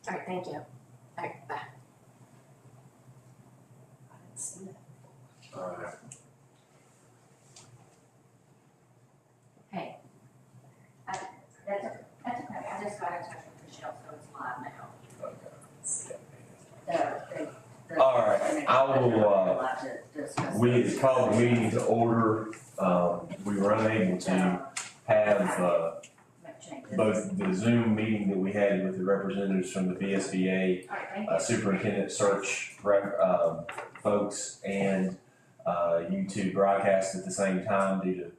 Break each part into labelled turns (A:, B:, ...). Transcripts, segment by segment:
A: All right, thank you. All right, bye.
B: I didn't see that.
C: Alright.
A: Hey. That's okay, I just got in touch with Michelle, so it's live now.
C: Alright, I will,
A: Allowed to discuss
C: we
A: this.
C: called the meeting to order. We were unable to have,
A: Make changes.
C: both the Zoom meeting that we had with the representatives from the VSBA,
A: All right, thank you.
C: superintendent search folks and YouTube broadcast at the same time due to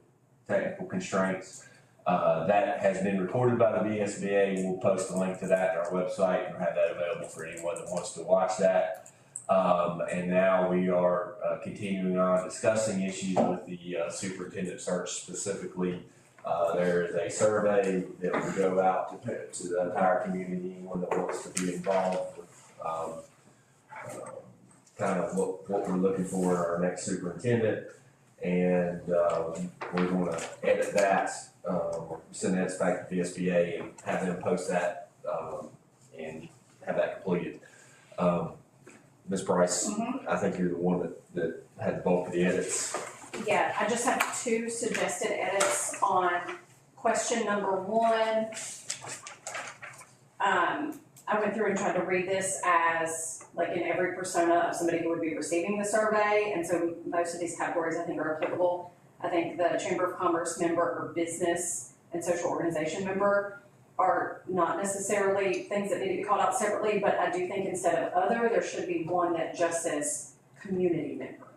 C: technical constraints. That has been recorded by the VSBA. We'll post a link to that on our website and have that available for anyone that wants to watch that. And now we are continuing on discussing issues with the superintendent search specifically. There is a survey that will go out to the entire community, anyone that wants to be involved with kind of what we're looking for in our next superintendent. And we're going to edit that, send that back to the VSBA and have them post that and have that completed. Ms. Price, I think you're the one that had the bulk of the edits.
B: Yeah, I just have 2 suggested edits on question number 1. I went through and tried to read this as like in every persona of somebody who would be receiving the survey, and so most of these categories I think are applicable. I think the Chamber of Commerce member or business and social organization member are not necessarily things that need to be called out separately, but I do think instead of other, there should be one that just says community member.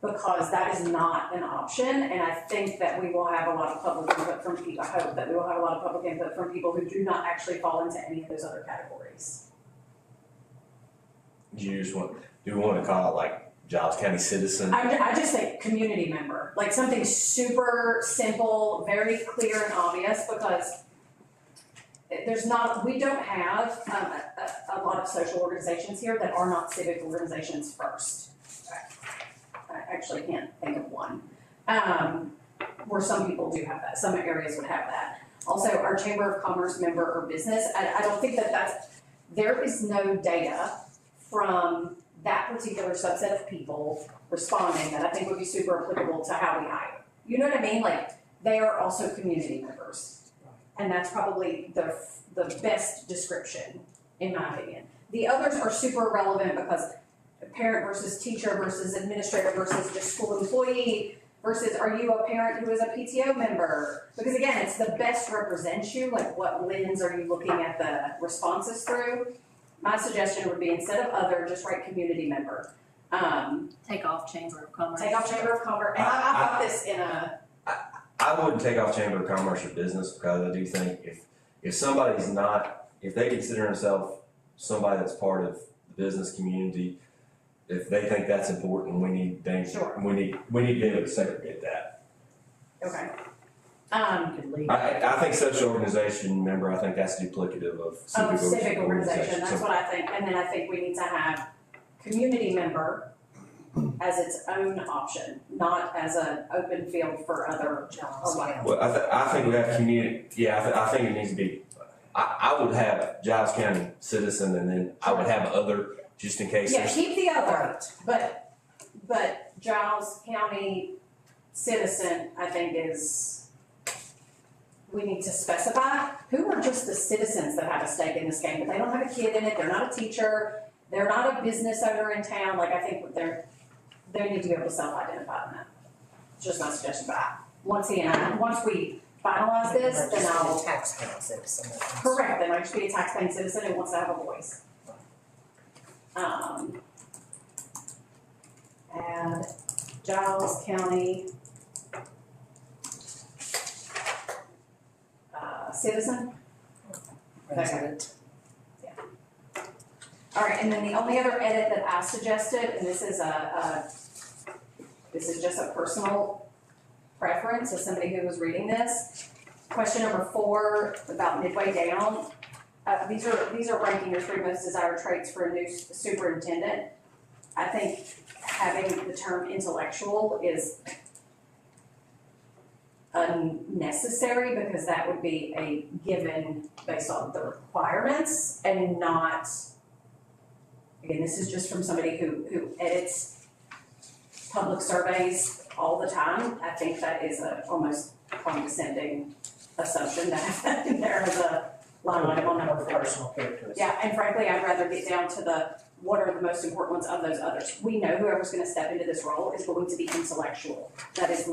B: Because that is not an option, and I think that we will have a lot of public input from people, I hope that we will have a lot of public input from people who do not actually fall into any of those other categories.
C: Do we want to call it like Giles County citizen?
B: I just think community member, like something super simple, very clear and obvious, because we don't have a lot of social organizations here that are not civic organizations first. I actually can't think of one, where some people do have that, some areas would have that. Also, our Chamber of Commerce member or business, I don't think there is no data from that particular subset of people responding that I think would be super applicable to how we hire. You know what I mean? Like, they are also community members. And that's probably the best description, in my opinion. The others are super relevant because parent versus teacher versus administrator versus just school employee versus are you a parent who is a PTO member? Because again, it's the best represents you, like what lens are you looking at the responses through? My suggestion would be instead of other, just write community member.
A: Take off Chamber of Commerce.
B: Take off Chamber of Commerce, and I put this in a.
C: I wouldn't take off Chamber of Commerce or business because I do think if somebody's not, if they consider themselves somebody that's part of the business community, if they think that's important, we need to be able to segregate that.
B: Okay.
C: I think social organization member, I think that's duplicative of
B: Civic organization, that's what I think, and then I think we need to have community member as its own option, not as an open field for other jobs.
C: Well, I think we have community, I think it needs to be, I would have Giles County citizen and then I would have other, just in case.
B: Yeah, keep the other, but Giles County citizen, I think we need to specify who are just the citizens that have a stake in this game, but they don't have a kid in it, they're not a teacher, they're not a business owner in town, like I think they need to be able to self-identify in that. It's just my suggestion, but once we finalize this, then I'll.
D: Taxpaying citizen.
B: Correct, they might just be a taxpaying citizen who wants to have a voice. Add Giles County citizen.
D: Resident.
B: All right, and then the only other edit that I suggested, and this is just a personal preference as somebody who was reading this. Question number 4, about midway down. These are ranking your 3 most desired traits for a new superintendent. I think having the term intellectual is a unnecessary because that would be a given based on the requirements and not, again, this is just from somebody who edits public surveys all the time. I think that is a almost condescending assumption to have that in there as a line item on number 4.
D: Personal characteristics.
B: Yeah, and frankly, I'd rather get down to what are the most important ones of those others. We know whoever's gonna step into this role is going to be intellectual. That is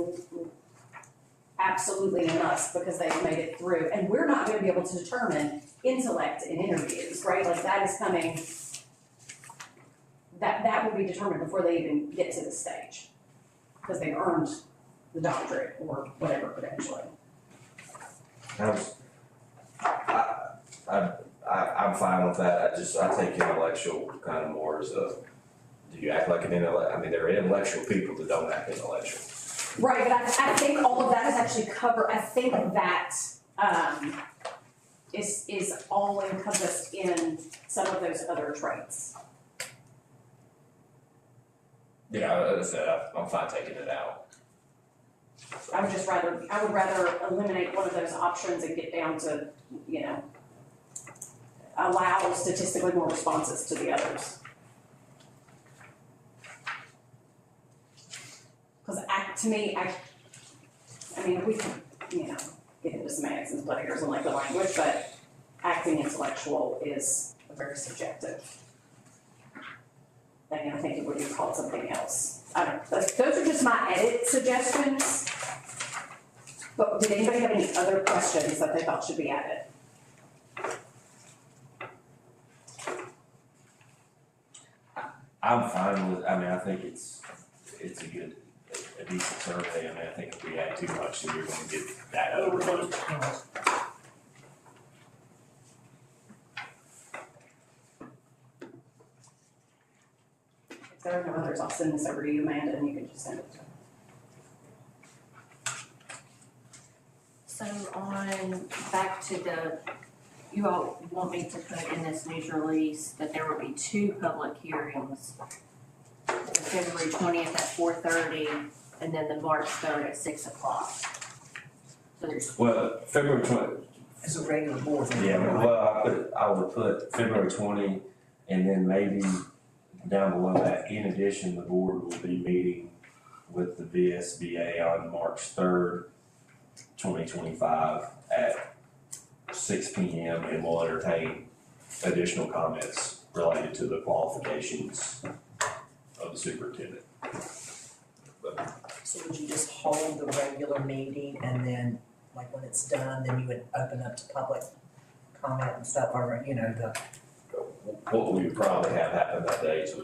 B: absolutely a must because they've made it through. And we're not gonna be able to determine intellect in interviews, right? Like that is coming, that will be determined before they even get to the stage. Because they've earned the doctorate or whatever credentialing.
C: I'm fine with that, I take intellectual kind of more as a, do you act like an I mean, there are intellectual people that don't act intellectual.
B: Right, but I think all of that is actually covered, I think that, is all encompassed in some of those other traits.
C: Yeah, as I said, I'm fine taking it out.
B: I would rather eliminate one of those options and get down to, allow statistically more responses to the others. Cause to me, I mean, we can, get into semantics and split hairs and like the language, but acting intellectual is very subjective. And I think it would be called something else. I don't know, those are just my edit suggestions. But did anybody have any other questions that they thought should be added?
C: I'm fine with, I think it's a decent survey, I think if we add too much, then you're gonna get that overload.
B: If there are no others, I'll send this over to you, Amanda, and you can just send it to them.
A: So back to you all want me to put in this news release that there will be 2 public hearings. February 20th at 4:30 and then the March 3rd at 6 o'clock. So there's.
C: Well, February 20th.
D: It's a regular board meeting.
C: Yeah, well, I would put February 20, and then maybe down below that, in addition, the board will be meeting with the VSBA on March 3rd, 2025 at 6 p.m. and we'll entertain additional comments related to the qualifications of the superintendent.
D: So would you just hold the regular meeting and then, like, when it's done, then you would open up to public comment and stuff, or,
C: What we would probably have happen that day is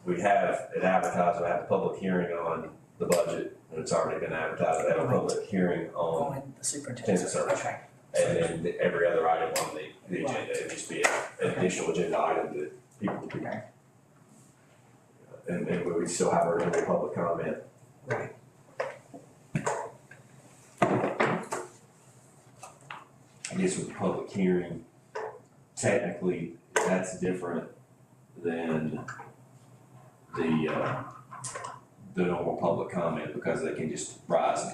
C: we have it advertised, we have a public hearing on the budget, and it's already been advertised, we have a public hearing on,
D: going the superintendent
C: search.
D: Okay.
C: and then every other item on the agenda, it needs to be an additional agenda item that people would be. And we would still have our regular public comment.
D: Right.
C: I guess with the public hearing, technically, that's different than the normal public comment because they can just rise.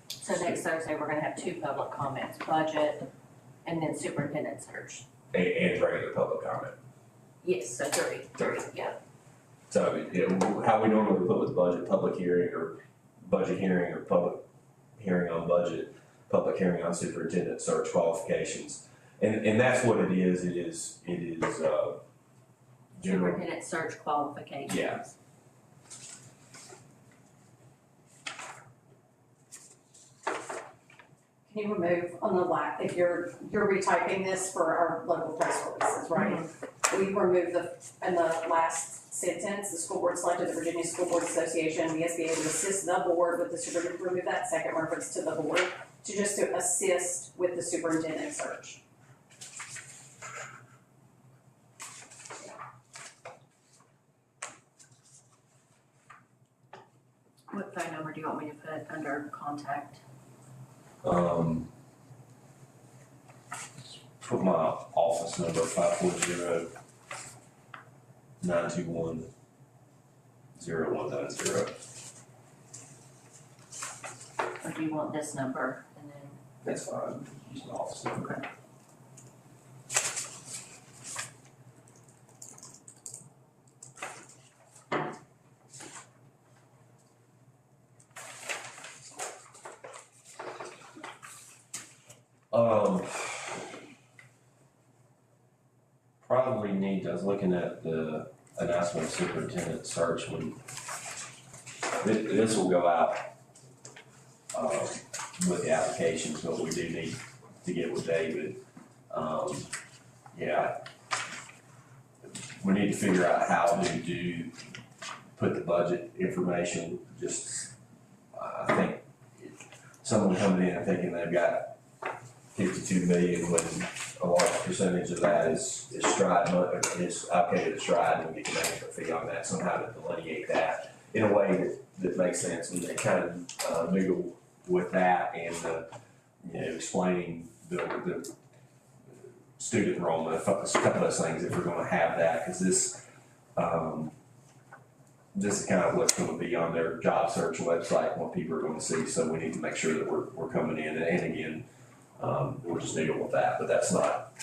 A: So next Thursday, we're gonna have 2 public comments, budget and then superintendent search.
C: And regular public comment.
A: Yes, so 3, yeah.
C: So, how we normally put with budget, public hearing or budget hearing or public hearing on budget, public hearing on superintendent search qualifications. And that's what it is, general.
A: Superintendent search qualifications.
C: Yeah.
B: Can you remove on the if you're retyping this for our local press releases, right? We remove in the last sentence, the school board selected the Virginia School Boards Association, the SBA to assist the board with the superintendent, remove that second reference to the board, to assist with the superintendent search.
A: What phone number do you want me to put under contact?
C: Put my office number 540-921-0190.
A: or do you want this number and then?
C: That's fine, use the office. Okay. Probably need, I was looking at the announcement of superintendent search when, this will go out, with the applications, but we do need to get with David. Yeah. We need to figure out how to put the budget information, just, I think someone coming in and thinking they've got 52 million when a large percentage of that is stride, is allocated to stride, and we get the management fee on that, somehow to delineate that in a way that makes sense, and kind of mingle with that and explaining the student enrollment, a couple of those things if we're gonna have that, because this is kind of what's gonna be on their job search website, what people are gonna see, so we need to make sure that we're coming in, and again, we'll just deal with that, but that's not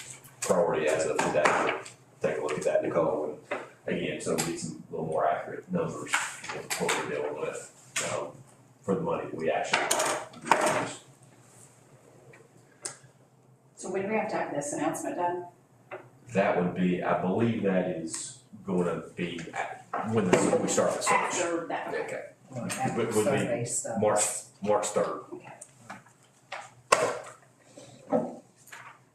C: priority as of today. Take a look at that, Nicole, and again, so we need some little more accurate numbers of what we're dealing with, for the money that we actually use.
B: So when do we have to have this announcement done?
C: That would be, I believe that is gonna be when we start the search.
B: After that, okay.
C: Okay,
D: Like after
C: Would be
D: survey stuff.
C: March 3rd.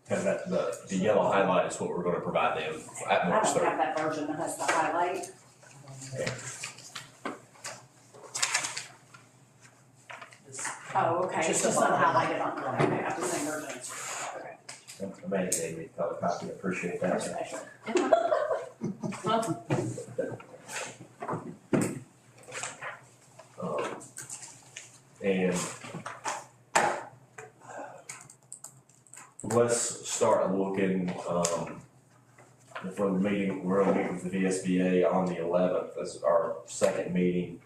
C: Cause that, the yellow highlight is what we're gonna provide them at
B: I
C: March
B: don't
C: 3rd.
B: have that version that has the highlight. Oh, okay, it's
D: Just
B: just
D: the
B: not
D: bottom.
B: highlighted on there, okay, I have the same version. Okay.
C: Amanda gave me a color copy, I appreciate that.
B: Special.
C: And let's start looking, for the meeting, we're gonna meet with the VSBA on the 11th, as our second meeting.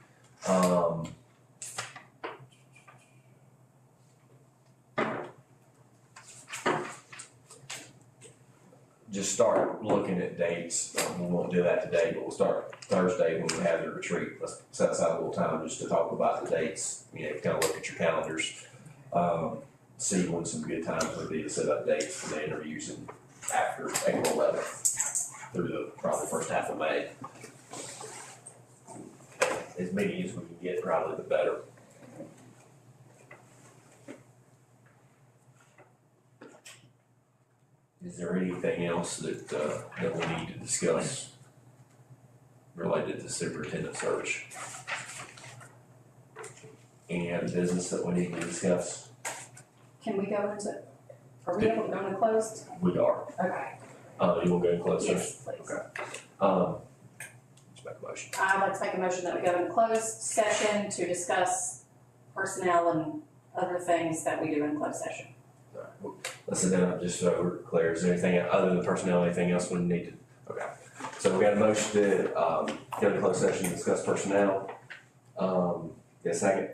C: Just start looking at dates. We won't do that today, but we'll start Thursday when we have the retreat. Let's set aside a little time just to talk about the dates, kind of look at your calendars. See when some good times would be to set up dates for the interviews and after April 11th through the probably first half of May. As many as we can get, probably the better. Is there anything else that we need to discuss related to superintendent search? Any other business that we need to discuss?
B: Can we go into, are we able to go into closed?
C: We are.
B: Okay,
C: You will go in closed session?
B: yes, please.
C: Okay. Let's make a motion.
B: I'd like to make a motion that we go into closed session to discuss personnel and other things that we do in closed session.
C: All right, well, let's sit down just so we're clear. Is there anything other than personnel, anything else we need to? Okay. So we got a motion to go into closed session to discuss personnel. Get a second?